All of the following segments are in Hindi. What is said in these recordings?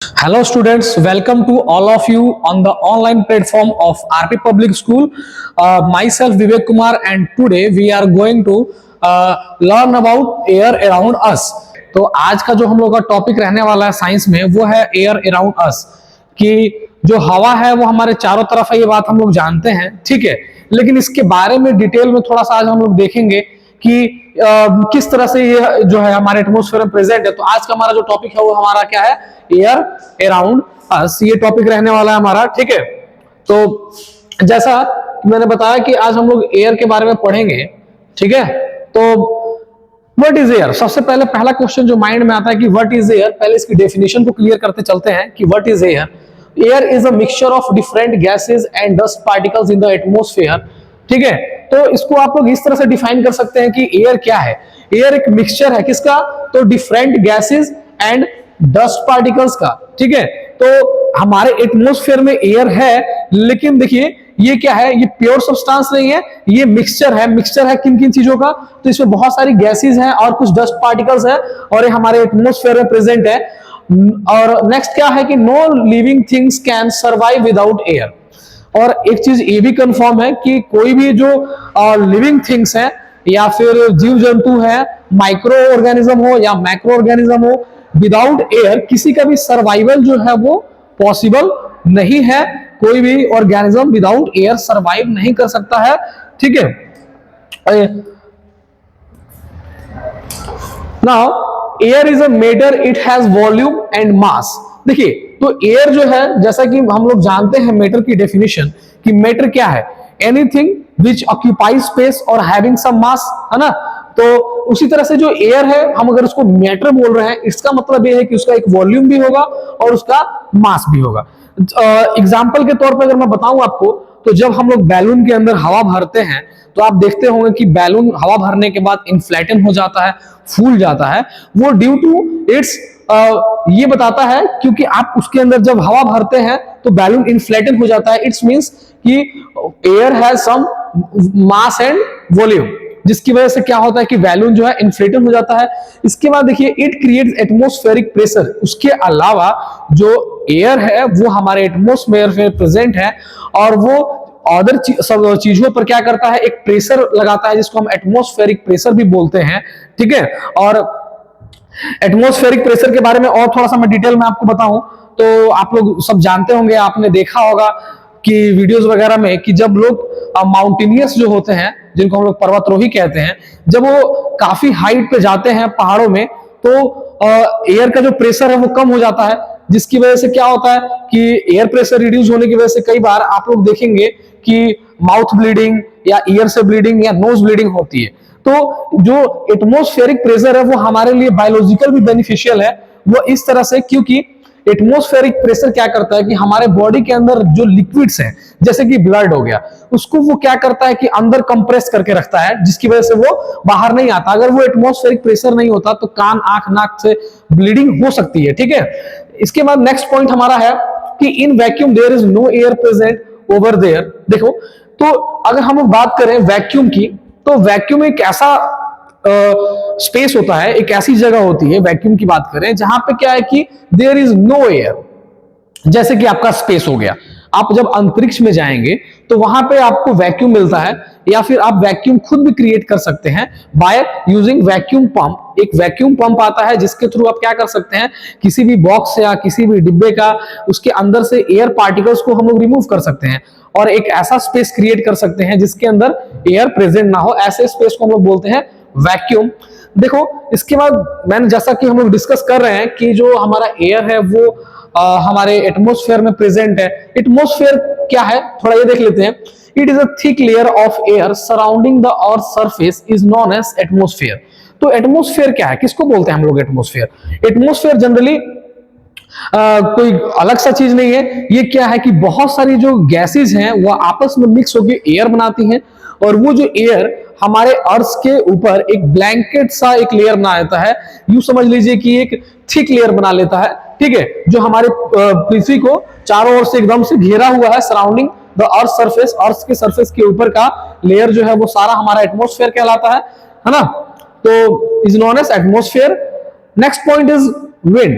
Hello students, welcome to all of you on the online platform of RP Public School. Myself Vivek Kumar and today we are going to learn about air around us. तो आज का जो हम लोग का टॉपिक रहने वाला है साइंस में वो है एयर अराउंड अस, कि जो हवा है वो हमारे चारों तरफ है, ये बात हम लोग जानते हैं, ठीक है। लेकिन इसके बारे में डिटेल में थोड़ा सा आज हम लोग देखेंगे कि किस तरह से ये जो है हमारे एटमॉस्फेयर में प्रेजेंट है। तो आज का हमारा जो टॉपिक है वो हमारा क्या है, एयर अराउंड अस, ये टॉपिक रहने वाला है हमारा, ठीक है। तो जैसा मैंने बताया कि आज हम लोग एयर के बारे में पढ़ेंगे, ठीक है। तो व्हाट इज एयर, सबसे पहले पहला क्वेश्चन जो माइंड में आता है कि व्हाट इज एयर, पहले इसकी डेफिनेशन को क्लियर करते चलते हैं कि what is air. Air is a mixture of different gases and dust particles in the atmosphere, ठीक है। तो इसको आप लोग इस तरह से डिफाइन कर सकते हैं कि एयर क्या है। एयर एक मिक्सचर है किसका, तो different gases and dust particles का, ठीक है। तो हमारे एटमॉस्फेयर में एयर है, लेकिन देखिए ये क्या है, ये प्योर सब्सटेंस नहीं है, ये मिक्सचर है। मिक्सचर है किन किन चीजों का, तो इसमें बहुत सारी गैसेस हैं और कुछ डस्ट पार्टिकल्स हैं और ये हमारे एटमॉस्फेयर में प्रेजेंट है। और नेक्स्ट क्या है कि no living things can survive without air. और एक चीज ये भी कंफर्म है कि कोई भी जो लिविंग थिंग्स है या फिर जीव जंतु है, माइक्रो ऑर्गेनिज्म हो या मैक्रो ऑर्गेनिज्म हो, विदाउट एयर किसी का भी सर्वाइवल जो है वो पॉसिबल नहीं है। कोई भी ऑर्गेनिज्म विदाउट एयर सर्वाइव नहीं कर सकता है, ठीक है। Now air is a matter, it has volume and mass. देखिए तो एयर जो है, जैसा कि हम लोग जानते हैं मैटर की डेफिनेशन, कि मैटर क्या है, एनीथिंग विच ऑक्यूपाई स्पेस और हैविंग सम मास, है ना। तो उसी तरह से जो एयर है, हम अगर उसको मैटर बोल रहे हैं, इसका मतलब ये है कि उसका एक वॉल्यूम भी होगा और उसका मास भी होगा। एग्जाम्पल के तौर पर अगर मैं बताऊं आपको, तो जब हम लोग बैलून के अंदर हवा भरते हैं तो आप देखते होंगे कि बैलून हवा भरने के बाद इन्फ्लेटन हो जाता है, फूल जाता है। वो ड्यू टू इट्स ये बताता है क्योंकि आप उसके अंदर जब हवा भरते हैं तो बैलून इन्फ्लेटन हो जाता है। इट्स मींस कि air has some mass and volume, जिसकी वजह से क्या होता है कि बैलून जो है इन्फ्लेटन हो जाता है। इसके बाद देखिए इट क्रिएट्स एटमॉस्फेरिक प्रेशर। उसके अलावा जो एयर है वो हमारे एटमॉस्फेयर में प्रेजेंट है और वो अदर सब चीजों पर क्या करता है, एक प्रेशर लगाता है, जिसको हम एटमॉस्फेरिक प्रेशर भी बोलते हैं, ठीक है। और एटमॉस्फेरिक प्रेशर के बारे में और थोड़ा सा मैं डिटेल में आपको बताऊं तो आप लोग सब जानते होंगे, आपने देखा होगा कि वीडियोस वगैरह में, कि जब लोग माउंटेनियर्स जो होते हैं, जिनको हम लोग पर्वतारोही कहते हैं, जब वो काफी हाइट पे जाते हैं पहाड़ों में, तो एयर का जो प्रेशर है वो कम हो जाता है, जिसकी वजह से क्या होता है कि एयर प्रेशर रिड्यूस होने की वजह से कई बार आप लोग देखेंगे कि माउथ ब्लीडिंग या ईयर से ब्लीडिंग या नोज ब्लीडिंग होती है। तो जो एटमॉस्फेरिक प्रेशर है वो हमारे लिए बायोलॉजिकल भी बेनिफिशियल है। वो इस तरह से, क्योंकि एटमॉस्फेरिक प्रेशर क्या करता है कि हमारे बॉडी के अंदर जो लिक्विड्स हैं, जैसे कि ब्लड हो गया, उसको वो क्या करता है कि अंदर कंप्रेस करके रखता है, जिसकी वजह से वो बाहर नहीं आता। अगर वो एटमॉस्फेरिक प्रेशर नहीं होता तो कान, आंख, नाक से ब्लीडिंग हो सकती है, ठीक है। इसके बाद नेक्स्ट पॉइंट हमारा है कि in vacuum there is no air present over there. देखो तो अगर हम बात करें वैक्यूम की, तो वैक्यूम एक ऐसा स्पेस होता है, एक ऐसी जगह होती है, वैक्यूम की बात करें, जहां पे क्या है कि देयर इज नो एयर। जैसे कि आपका स्पेस हो गया, आप जब अंतरिक्ष में जाएंगे तो वहां पे आपको वैक्यूम मिलता है, या फिर आप वैक्यूम खुद भी क्रिएट कर सकते हैं बाय यूजिंग वैक्यूम पंप। एक वैक्यूम पंप आता है जिसके थ्रू आप क्या कर सकते हैं, किसी भी बॉक्स या किसी भी डिब्बे का, उसके अंदर से एयर पार्टिकल्स को हम लोग रिमूव कर सकते हैं और एक ऐसा स्पेस क्रिएट कर सकते हैं जिसके अंदर एयर प्रेजेंट ना हो। ऐसे स्पेस को हम लोग बोलते हैं वैक्यूम। देखो इसके बाद मैंने, जैसा कि हम लोग डिस्कस कर रहे हैं कि जो हमारा एयर है वो हमारे एटमॉस्फेयर में प्रेजेंट है। एटमॉस्फेयर क्या है, थोड़ा ये देख लेते हैं। It is a thick layer of air surrounding the earth surface is known as atmosphere. तो एटमॉस्फेयर क्या है, किसको बोलते हैं हम लोग एटमॉस्फेयर। एटमॉस्फेयर जनरली कोई अलग सा चीज नहीं है। ये क्या है कि बहुत सारी जो गैसेस हैं वो आपस में मिक्स होकर एयर बनाती हैं, और वो जो एयर हमारे अर्थ के ऊपर एक ब्लैंकेट सा एक लेयर बना लेता है। यूं समझ लीजिए कि एक थिक लेयर बना लेता है, ठीक है, जो हमारे पृथ्वी को चारों ओर से एकदम से घेरा हुआ है, सराउंडिंग द अर्थ सरफेस। अर्थ के सरफेस के ऊपर का लेयर जो है वो सारा हमारा एटमॉस्फेयर कहलाता है ना। तो is known as atmosphere. Next point is wind.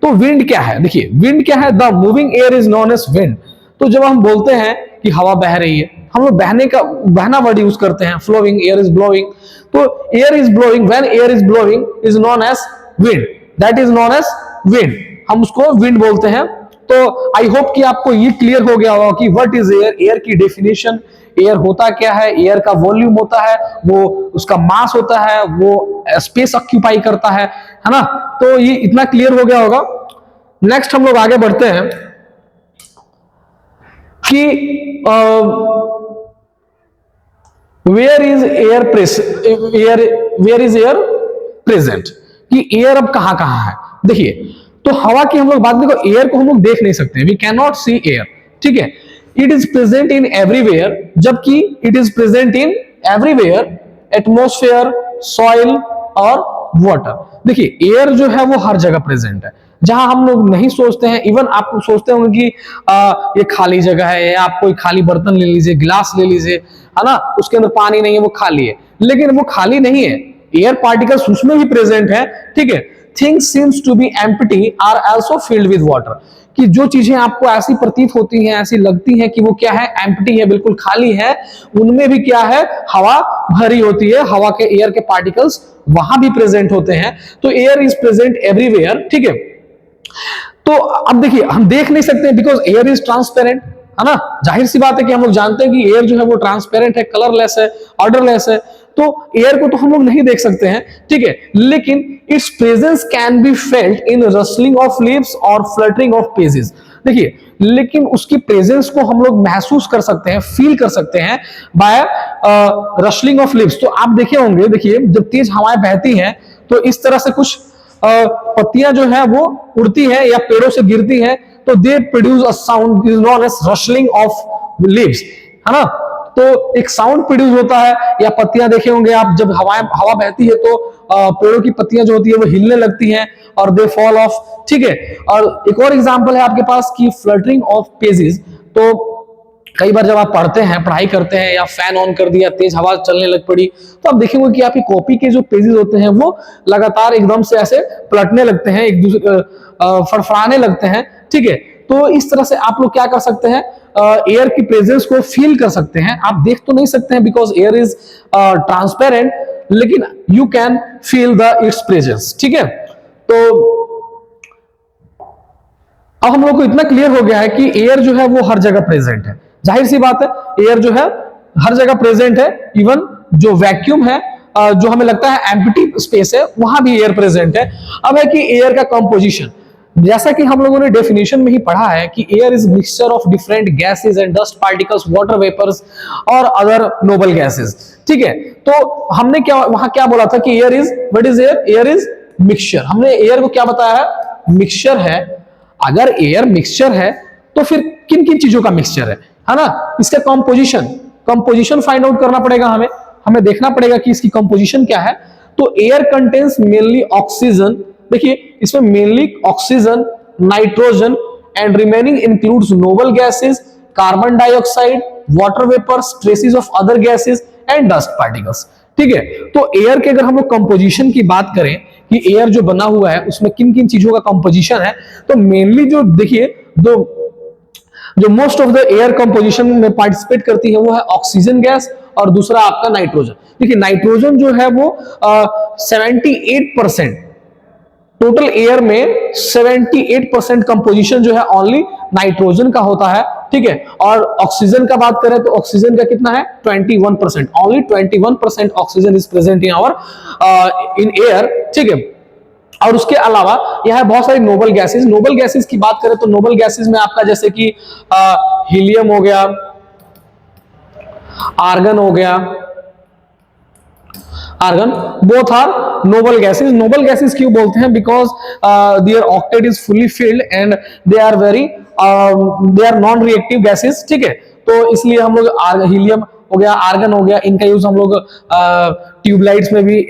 तो विंड क्या है, देखिए विंड क्या है, the moving air is known as wind. तो जब हम बोलते हैं कि हवा बह रही है, हम लोग बहना वर्ड यूज करते हैं, फ्लोइंग, एयर इज ब्लोइंग। तो air is blowing, when air is blowing is known as wind, that is known as wind, हम उसको विंड बोलते हैं। तो आई होप कि आपको ये क्लियर हो गया होगा कि व्हाट इज एयर, एयर की डेफिनेशन, एयर होता क्या है, एयर का वॉल्यूम होता है, वो उसका मास होता है, वो स्पेस ऑक्यूपाई करता है ना। तो ये इतना क्लियर हो गया होगा। नेक्स्ट हम लोग आगे बढ़ते हैं कि वेयर इज एयर प्रेजेंट, कि एयर अब कहां कहां है। देखिए, तो हवा की हम लोग बात, देखो एयर को हम लोग देख नहीं सकते, we can not see air, ठीक है। It is present in everywhere, जबकि it is present in everywhere, atmosphere, soil और वाटर। देखिए एयर जो है वो हर जगह प्रेजेंट है, जहां हम लोग नहीं सोचते हैं। इवन आप सोचते होंगे कि ये खाली जगह है, या आप कोई खाली बर्तन ले लीजिए, गिलास ले लीजिए, है ना, उसके अंदर पानी नहीं है, वो खाली है, लेकिन वो खाली नहीं है, एयर पार्टिकल्स उसमें भी प्रेजेंट है, ठीक है। Things seems to be empty are also filled with water, कि जो चीजें आपको ऐसी प्रतीत होती हैं, ऐसी लगती हैं कि वो क्या है, एम्प्टी है, बिल्कुल खाली है, उनमें भी क्या है, हवा भरी होती है, हवा के, एयर के पार्टिकल्स वहां भी प्रेजेंट होते हैं। तो एयर इज प्रेजेंट एवरीवेयर, ठीक है। तो अब देखिए, हम देख नहीं सकते बिकॉज एयर इज ट्रांसपेरेंट, है ना, जाहिर सी बात है कि हम लोग जानते हैं कि एयर जो है वो ट्रांसपेरेंट है, कलरलेस है, ऑर्डरलेस है, तो एयर को तो हम लोग नहीं देख सकते हैं, ठीक है। लेकिन it's presence can be felt in rustling of leaves और फ्लटरिंग ऑफ पेजेस। देखिए, लेकिन उसकी प्रेजेंस को हम लोग महसूस कर सकते हैं, फील कर सकते हैं बाय रसलिंग ऑफ लीव्स। तो आप देखे होंगे, देखिए जब तेज हवाएं बहती हैं तो इस तरह से कुछ पत्तियां जो है वो उड़ती हैं या पेड़ों से गिरती हैं, तो they produce a sound is known as rustling of leaves, है ना। तो एक साउंड प्रोड्यूस होता है, या पत्तियां देखे होंगे आप, जब हवा बहती है तो पेड़ों की पत्तियां जो होती है वो हिलने लगती हैं और दे फॉल ऑफ, ठीक है। और एक और एग्जांपल है आपके पास की फ्लटरिंग ऑफ पेजेस। तो कई बार जब आप पढ़ते हैं, पढ़ाई करते हैं, या फैन ऑन कर दिया, तेज हवा चलने लग पड़ी, तो आप देखेंगे कि आपकी कॉपी के जो पेजेस होते हैं वो लगातार एकदम से ऐसे पलटने लगते हैं, एक दूसरे फड़फड़ाने लगते हैं, ठीक है। तो इस तरह से आप लोग क्या कर सकते हैं, एयर की प्रेजेंस को फील कर सकते हैं। आप देख तो नहीं सकते हैं बिकॉज एयर इज ट्रांसपेरेंट, लेकिन you can feel the it's presence, ठीक है। तो अब हम लोग को इतना क्लियर हो गया है कि एयर जो है वो हर जगह प्रेजेंट है, जाहिर सी बात है, एयर जो है हर जगह प्रेजेंट है। इवन जो वैक्यूम है, जो हमें लगता है एम्प्टी स्पेस है, वहां भी एयर प्रेजेंट है। अब है कि एयर का कंपोजिशन, जैसा कि हम लोगों ने डेफिनेशन में ही पढ़ा है कि air is mixture of different gases and dust particles, water vapours और अदर नोबल गैसेस, ठीक है। तो हमने क्या वहां क्या बोला था कि air is, what is air, air is mixture. हमने एयर को क्या बताया है, मिक्सचर है। अगर एयर मिक्सचर है तो फिर किन किन चीजों का मिक्सचर है ना, इसका कंपोजिशन फाइंड आउट करना पड़ेगा, हमें देखना पड़ेगा कि इसकी कंपोजिशन क्या है। तो एयर कंटेन्स मेनली ऑक्सीजन, देखिए इसमें mainly oxygen, nitrogen and remaining includes noble gases, carbon dioxide, water vapours, traces of other gases and dust particles, ठीक है। तो एयर के अगर हम लोग कंपोजिशन की बात करें कि एयर जो बना हुआ है उसमें किन किन चीजों का कंपोजिशन है, तो मेनली जो देखिए जो most of the air composition में पार्टिसिपेट करती है वो है ऑक्सीजन गैस, और दूसरा आपका नाइट्रोजन। देखिए नाइट्रोजन जो है वो 78%, टोटल एयर में 78% कंपोजिशन जो है ओनली नाइट्रोजन का होता है, ठीक है। और ऑक्सीजन का बात करें तो ऑक्सीजन का कितना है, 21%, only 21% oxygen is present in our in air, ठीक है। और उसके अलावा यह है बहुत सारी नोबल गैसेस की बात करें तो नोबल गैसेस में आपका जैसे कि हीलियम हो गया, आर्गन हो गया, argon, both are noble gases. Noble gases क्यों बोलते हैं, because their octet is fully filled and they are non reactive gases, ठीक है। तो इसलिए हम लोग हीलियम हो गया, आर्गन हो गया, इनका यूज हम लोग ट्यूबलाइट्स में भी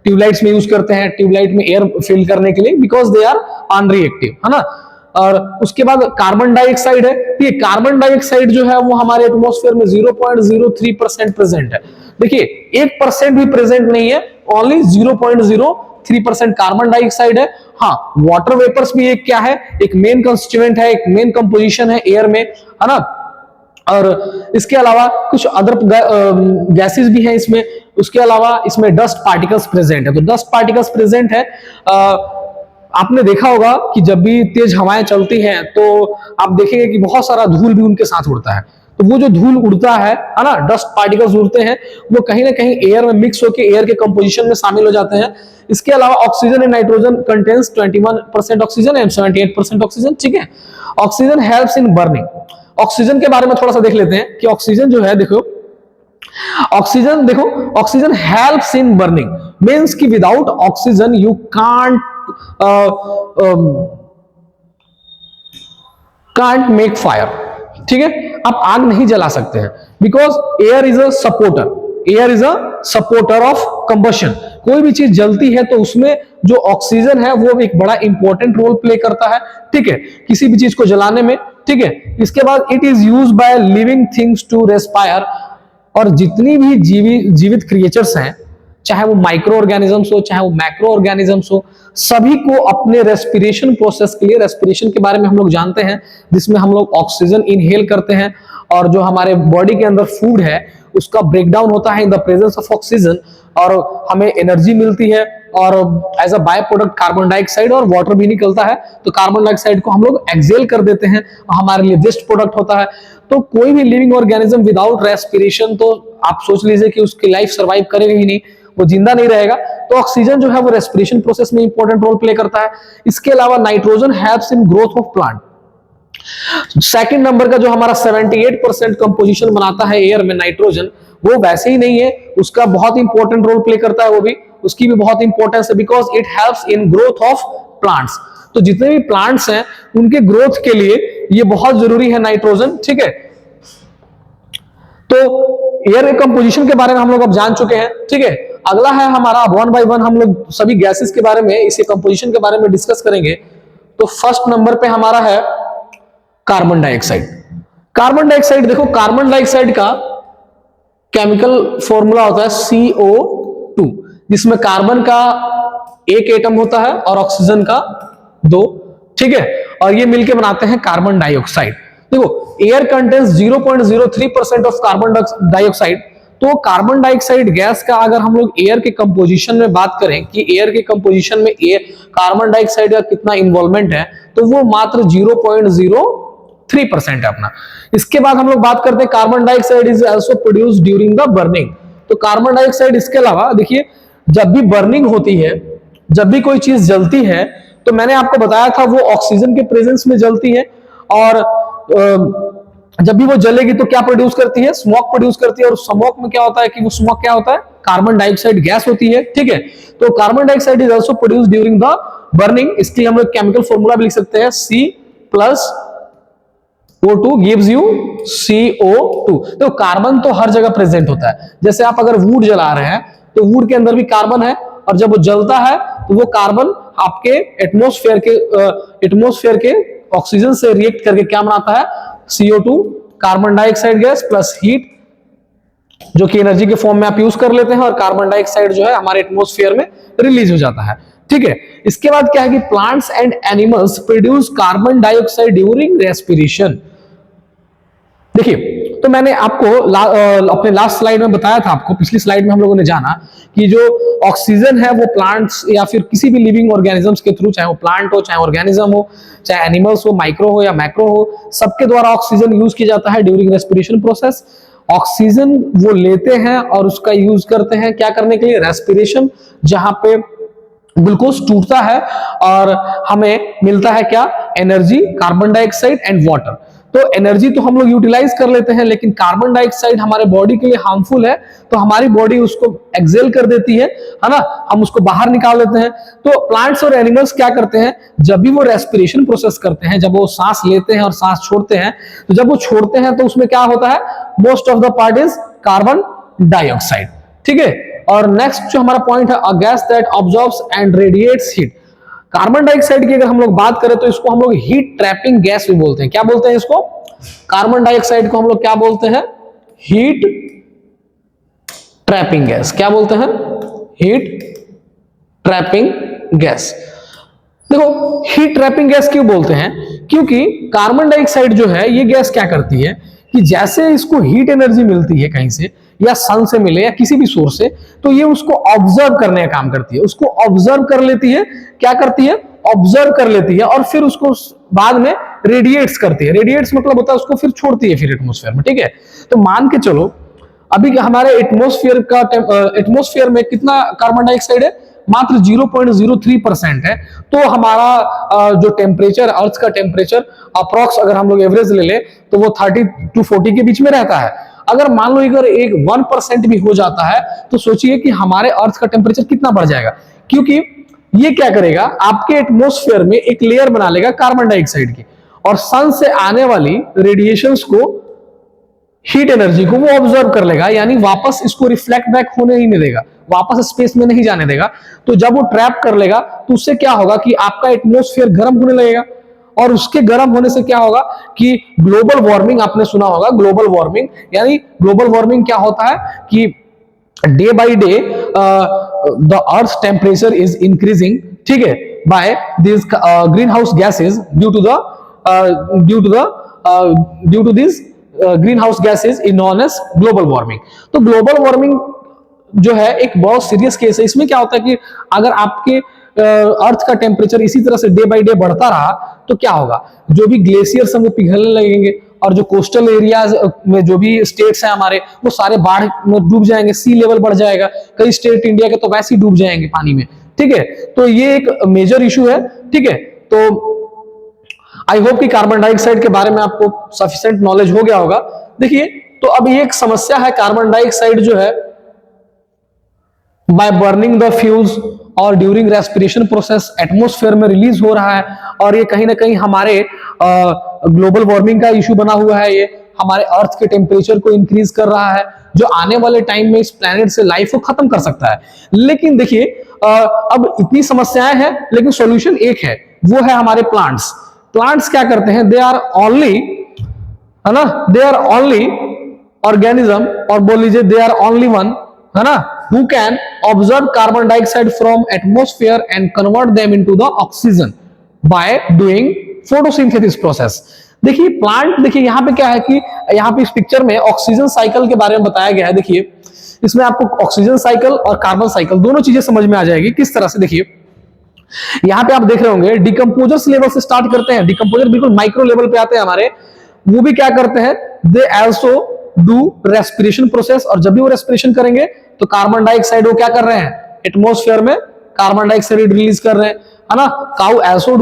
ट्यूबलाइट्स में यूज करते हैं, ट्यूबलाइट में एयर फिल करने के लिए, बिकॉज दे आर अनरिएक्टिव, है ना। और उसके बाद कार्बन डाइऑक्साइड है, ये कार्बन डाइऑक्साइड जो है वो हमारे एटमॉस्फेयर में 0.03% प्रेजेंट है। देखिए 1% भी प्रेजेंट नहीं है, ओनली 0.03% कार्बन डाइऑक्साइड है हाँ, वाटर वेपर्स भी एक क्या है, एक मेन कंस्टिट्यूएंट है, एक मेन कंपोजिशन है एयर में, है ना। और इसके अलावा कुछ अदर गैसेस भी हैं इसमें। उसके अलावा इसमें डस्ट पार्टिकल्स प्रेजेंट है। तो डस्ट पार्टिकल्स प्रेजेंट है। आपने देखा होगा कि जब भी तेज हवाएं चलती हैं तो आप देखेंगे कि बहुत सारा धूल भी उनके साथ उड़ता है। तो वो जो धूल उड़ता है ना, डस्ट पार्टिकल्स उड़ते हैं, वो कहीं ना कहीं एयर में मिक्स होकर एयर के कंपोजिशन में शामिल हो जाते हैं। इसके अलावा oxygen and nitrogen contains 21% oxygen and 78% oxygen, ठीक है। Oxygen helps in burning. Oxygen के बारे में थोड़ा सा देख लेते हैं कि ऑक्सीजन जो है, देखो oxygen helps in burning, means कि without oxygen you can't make fire, ठीक है। आप आग नहीं जला सकते हैं, because air is a supporter, air is a supporter of combustion. कोई भी चीज जलती है तो उसमें जो ऑक्सीजन है वो एक बड़ा इंपॉर्टेंट रोल प्ले करता है, ठीक है, किसी भी चीज को जलाने में, ठीक है। इसके बाद it is used by living things to respire, और जितनी भी जीवित क्रिएचर्स हैं, चाहे वो माइक्रो ऑर्गेनिजम्स हो, चाहे वो मैक्रो ऑर्गेनिजम्स हो, सभी को अपने रेस्पिरेशन प्रोसेस के लिए, रेस्पिरेशन के बारे में हम लोग जानते हैं, जिसमें हम लोग ऑक्सीजन इनहेल करते हैं, और जो हमारे बॉडी के अंदर फूड है उसका ब्रेकडाउन होता है in the presence of oxygen, और हमें एनर्जी मिलती है, और as a by product carbon dioxide और वाटर भी निकलता है। तो कार्बन डाइऑक्साइड को हम लोग एक्सेल कर देते हैं, हमारे लिए बेस्ट प्रोडक्ट होता है। तो कोई भी लिविंग ऑर्गेनिज्म विदाउट रेस्पिरेशन, तो आप सोच लीजिए कि उसकी लाइफ सर्वाइव करेगा ही नहीं, वो जिंदा नहीं रहेगा। तो ऑक्सीजन जो है वो रेस्पिरेशन प्रोसेस में इंपॉर्टेंट रोल प्ले करता है। इसके अलावा nitrogen helps in growth of plant. Second number का जो हमारा 78% कंपोजिशन बनाता है एयर में नाइट्रोजन, वो वैसे ही नहीं है, उसका बहुत इंपॉर्टेंट रोल प्ले करता है वो भी, उसकी भी बहुत इंपॉर्टेंस है, because it helps in growth of plants. तो जितने भी प्लांट्स हैं उनके ग्रोथ के लिए ये बहुत जरूरी है नाइट्रोजन, ठीक है। तो एयर कंपोजिशन के बारे में हम लोग अब जान चुके हैं, ठीक है। अगला है हमारा, वन बाय वन हम लोग सभी गैसेस के बारे में, इसी कंपोजिशन के बारे में डिस्कस करेंगे। तो फर्स्ट नंबर पे हमारा है कार्बन डाइऑक्साइड। कार्बन डाइऑक्साइड, देखो कार्बन डाइऑक्साइड का केमिकल फॉर्मूला होता है CO2, जिसमें कार्बन का एक एटम होता है और ऑक्सीजन का 2, ठीक है, और ये मिलके बनाते हैं कार्बन डाइऑक्साइड। देखो air contains 0.03% of carbon dioxide. तो कार्बन डाइऑक्साइड गैस का अगर हम लोग एयर के कंपोजिशन में बात करें कि एयर के कंपोजिशन में कार्बन डाइऑक्साइड का कितना इन्वॉल्वमेंट है, तो वो मात्र 0.03% है अपना। इसके बाद हम लोग बात करते हैं carbon dioxide is also produced during the burning. तो कार्बन डाइऑक्साइड इसके अलावा देखिए, जब भी बर्निंग होती है, जब भी कोई चीज जलती है, तो मैंने आपको बताया था वो ऑक्सीजन के प्रेजेंस में जलती है, और जब भी वो जलेगी तो क्या प्रोड्यूस करती है, स्मोक प्रोड्यूस करती है। और स्मोक में क्या होता है कि वो स्मोक क्या होता है, कार्बन डाइऑक्साइड गैस होती है, ठीक है। तो carbon dioxide is also produced during the burning. इसके लिए हम लोग केमिकल फॉर्मूला भी लिख सकते हैं, C+O2 gives you CO2। तो कार्बन तो हर जगह प्रेजेंट होता है। जैसे आप अगर वुड जला रहे हैं तो वुड के अंदर भी कार्बन है, और जब वो जलता है तो वो कार्बन आपके एटमॉस्फेयर के ऑक्सीजन से रिएक्ट करके क्या बनाता है, CO2, carbon dioxide gas plus heat, जो कि एनर्जी के फॉर्म में आप यूज कर लेते हैं, और कार्बन डाइऑक्साइड जो है हमारे एटमॉस्फेयर में रिलीज हो जाता है, ठीक है। इसके बाद क्या है कि plants and animals produce carbon dioxide during respiration. देखिए, तो मैंने आपको अपने लास्ट स्लाइड में बताया था, आपको पिछली स्लाइड में हम लोगों ने जाना कि जो ऑक्सीजन है वो प्लांट्स या फिर किसी भी लिविंग ऑर्गेनिजम्स के थ्रू, चाहे वो प्लांट हो, चाहे ऑर्गेनिज्म हो, चाहे एनिमल्स हो, माइक्रो हो या मैक्रो हो, सबके द्वारा ऑक्सीजन यूज किया जाता है ड्यूरिंग रेस्पिरेशन प्रोसेस। ऑक्सीजन वो लेते हैं और उसका यूज करते हैं क्या करने के लिए, रेस्पिरेशन, जहां पे ग्लूकोज टूटता है और हमें मिलता है क्या, energy, carbon dioxide and water. तो एनर्जी तो हम लोग यूटिलाइज कर लेते हैं, लेकिन कार्बन डाइऑक्साइड हमारे बॉडी के लिए हार्मफुल है, तो हमारी बॉडी उसको एक्सेल कर देती है ना, हम उसको बाहर निकाल देते हैं। तो प्लांट्स और एनिमल्स क्या करते हैं, जब भी वो रेस्पिरेशन प्रोसेस करते हैं, जब वो सांस लेते हैं और सांस छोड़ते हैं, तो जब वो छोड़ते हैं तो उसमें क्या होता है, most of the part is carbon dioxide, ठीक है। और नेक्स्ट जो हमारा पॉइंट है, a gas that absorbs and radiates heat. Carbon dioxide की अगर हम लोग बात करें तो इसको हम लोग हीट ट्रैपिंग गैस भी बोलते हैं। क्या बोलते हैं इसको, कार्बन डाइऑक्साइड को हम लोग क्या बोलते हैं, हीट ट्रैपिंग गैस। क्या बोलते हैं, हीट ट्रैपिंग गैस। देखो हीट ट्रैपिंग गैस क्यों बोलते हैं, क्योंकि कार्बन डाइऑक्साइड जो है ये गैस क्या करती है कि जैसे इसको हीट एनर्जी मिलती है कहीं से या सन से मिले या किसी भी सोर्स से, तो ये उसको ऑब्जर्व करने का काम करती है, उसको ऑब्जर्व कर लेती है। क्या करती है? ऑब्जर्व कर लेती है और फिर उसको बाद में रेडिएट्स करती है। रेडिएट्स मतलब होता है उसको फिर छोड़ती है फिर एटमोस्फेयर में, ठीक है। तो मान के चलो अभी हमारे एटमोस्फेयर में कितना कार्बन डाइऑक्साइड है? मात्र 0.03% है। तो हमारा जो टेम्परेचर, अर्थ का टेम्परेचर अप्रॉक्स अगर हम लोग एवरेज ले ले तो वो 30 to 40 के बीच में रहता है। अगर मान लो अगर एक 1% भी हो जाता है तो सोचिए कि हमारे अर्थ का टेम्परेचर कितना बढ़ जाएगा, क्योंकि ये क्या करेगा, आपके एटमोस्फेयर में एक लेयर बना लेगा कार्बन डाइऑक्साइड की, और सन से आने वाली रेडिएशंस को, हीट एनर्जी को वो ऑब्जर्व कर लेगा, यानी वापस इसको रिफ्लेक्ट बैक होने ही नहीं देगा, वापस स्पेस में नहीं जाने देगा। तो जब वो ट्रैप कर लेगा तो उससे क्या होगा कि आपका एटमोस्फेयर गर्म होने लगेगा, और उसके गर्म होने से क्या होगा कि ग्लोबल वार्मिंग, आपने सुना होगा ग्लोबल वार्मिंग, यानी ग्लोबल वार्मिंग क्या होता है कि day by day the earth temperature is increasing, ठीक है, by this greenhouse gases due to this greenhouse gases is known as global warming. तो ग्लोबल वार्मिंग जो है एक बहुत सीरियस केस है। इसमें क्या होता है कि अगर आपके अर्थ का टेम्परेचर इसी तरह से डे बाय डे बढ़ता रहा तो क्या होगा, जो भी ग्लेशियर्स हैं वो पिघलने लगेंगे, और जो कोस्टल एरियाज में जो भी स्टेट्स हैं हमारे, वो सारे बाढ़ में डूब जाएंगे, सी लेवल बढ़ जाएगा, कई स्टेट इंडिया के तो वैसे ही डूब जाएंगे पानी में, ठीक है। तो ये एक मेजर इशू है, ठीक है। तो आई होप कि कार्बन डाइऑक्साइड के बारे में आपको सफिशिएंट नॉलेज हो गया होगा। देखिए, तो अब ये एक समस्या है, कार्बन डाइऑक्साइड जो है बाय बर्निंग द फ्यूल्स और ड्यूरिंग रेस्पिरेशन प्रोसेस एटमोस्फेयर में रिलीज हो रहा है, और ये कहीं ना कहीं हमारे ग्लोबल वार्मिंग का इशू बना हुआ है। ये हमारे अर्थ के टेम्परेचर को इंक्रीज कर रहा है, जो आने वाले टाइम में इस प्लेनेट से लाइफ को खत्म कर सकता है। लेकिन देखिए, अब इतनी समस्याएं हैं, लेकिन सॉल्यूशन एक है, वो है हमारे प्लांट्स। प्लांट्स क्या करते हैं? दे आर ओनली, है ना, दे आर ओनली ऑर्गेनिज्म, और बोल लीजिए दे आर ओनली वन, है ना, who can observe carbon dioxide from atmosphere and convert them into the oxygen by doing photosynthesis process। देखिए प्लांट, देखिए यहाँ पे क्या है कि यहाँ पे इस पिक्चर में ऑक्सीजन साइकिल के बारे में बताया गया है। देखिए इसमें आपको ऑक्सीजन साइकिल और कार्बन साइकिल दोनों चीजें समझ में आ जाएगी किस तरह से। देखिए यहाँ पे आप देख रहे होंगे डिकम्पोजर्स लेवल से स्टार्ट करते हैं, डिकम्पोजर बिल्कुल माइक्रो लेवल पे आते हैं हमारे, वो भी क्या करते हैं, they also do respiration process, और जब भी वो रेस्पिरेशन करेंगे तो कार्बन डाइऑक्साइड वो क्या कर रहे हैं, एटमॉस्फेयर में कार्बन डाइऑक्साइड रिलीज कर रहे हैं, है ना। Cow also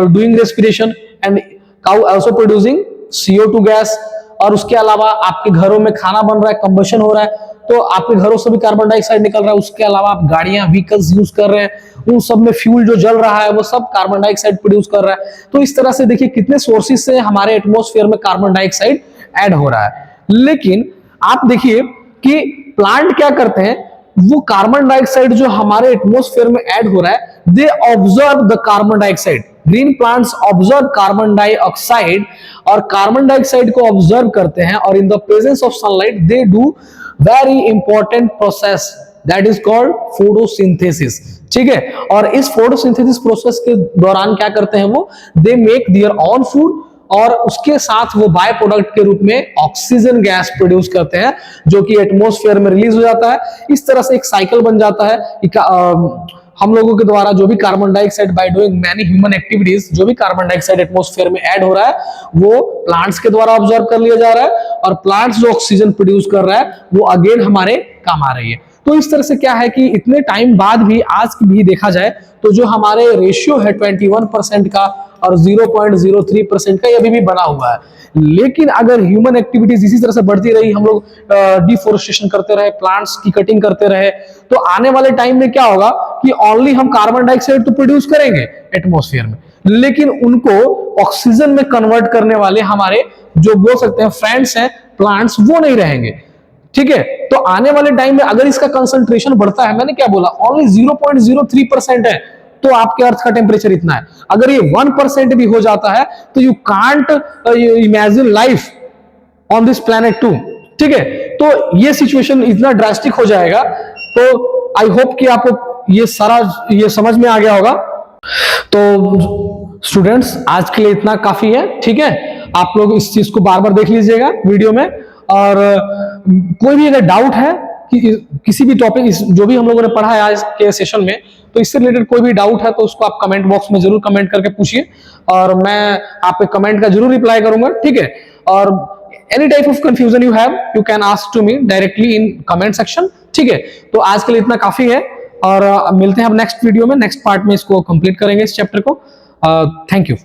doing respiration and cow also producing CO2 gas. और उसके अलावा आपके घरों में खाना बन रहा है, कंबशन हो रहा है, तो आपके घरों से भी कार्बन डाइऑक्साइड निकल रहा है। उसके अलावा आप गाड़ियां, व्हीकल्स यूज कर रहे हैं, उन सब में फ्यूल जो जल रहा है वो सब कार्बन डाइऑक्साइड प्रोड्यूस कर रहा है। तो इस तरह से देखिए कितने सोर्सेज से हमारे एटमॉस्फेयर में कार्बन डाइऑक्साइड ऐड हो रहा है। लेकिन आप देखिए कि प्लांट क्या करते हैं, वो कार्बन डाइऑक्साइड जो हमारे एटमॉस्फेयर में ऐड हो रहा है, they observe the carbon dioxide. Green plants observe carbon dioxide, और कार्बन डाइऑक्साइड को ऑब्जर्व करते हैं, और इन the presence of sunlight they do very important process that is called photosynthesis, ठीक है। और इस फोटोसिंथेसिस प्रोसेस के दौरान क्या करते हैं वो, they make their own food, और उसके साथ वो बाय प्रोडक्ट के रूप में ऑक्सीजन गैस प्रोड्यूस करते हैं, जो कि एटमॉस्फेयर में रिलीज हो जाता है। इस तरह से एक साइकिल बन जाता है। हम लोगों के द्वारा जो भी carbon dioxide by doing many human activities, जो भी कार्बन डाइऑक्साइड एटमॉस्फेयर में ऐड हो रहा है वो प्लांट्स के द्वारा ऑब्जर्व कर लिया जा रहा है, और प्लांट्स जो ऑक्सीजन प्रोड्यूस कर रहा है वो अगेन हमारे काम आ रही है। तो इस तरह से क्या है कि इतने टाइम बाद भी, आज भी देखा जाए तो जो हमारे रेशियो है 21% का और 0.03% का, ये अभी भी बना हुआ है। लेकिन अगर ह्यूमन एक्टिविटीज इसी तरह से बढ़ती रही, हम लोग डिफोरेस्टेशन करते रहे, प्लांट्स की कटिंग करते रहे, तो आने वाले टाइम में क्या होगा कि ओनली हम कार्बन डाइऑक्साइड तो प्रोड्यूस करेंगे एटमॉस्फेयर में, लेकिन उनको ऑक्सीजन में कन्वर्ट करने वाले हमारे जो बोल सकते हैं फ्रेंड्स हैं प्लांट्स, वो नहीं रहेंगे, ठीक है। तो आने वाले टाइम में अगर इसका कंसंट्रेशन बढ़ता है, मैंने क्या बोला, ओनली 0.03% है, तो आपके अर्थ का टेम्परेचर इतना है। अगर ये 1% भी हो जाता है तो you can't imagine life on this planet too, ठीक है। तो ये सिचुएशन इतना ड्रास्टिक हो जाएगा। तो आई होप कि आपको ये सारा ये समझ में आ गया होगा। तो स्टूडेंट्स आज के लिए इतना काफी है, ठीक है। आप लोग इस चीज को बार बार देख लीजिएगा वीडियो में, और कोई भी अगर डाउट है कि किसी भी टॉपिक जो भी हम लोगों ने पढ़ा है आज के सेशन में, तो इससे रिलेटेड कोई भी डाउट है तो उसको आप कमेंट बॉक्स में जरूर कमेंट करके पूछिए, और मैं आपके कमेंट का जरूर रिप्लाई करूंगा, ठीक है। और any type of confusion you have, you can ask to me directly in comment section, ठीक है। तो आज के लिए इतना काफी है, और मिलते हैं अब नेक्स्ट वीडियो में, नेक्स्ट पार्ट में इसको कंप्लीट करेंगे इस चैप्टर को। Thank you.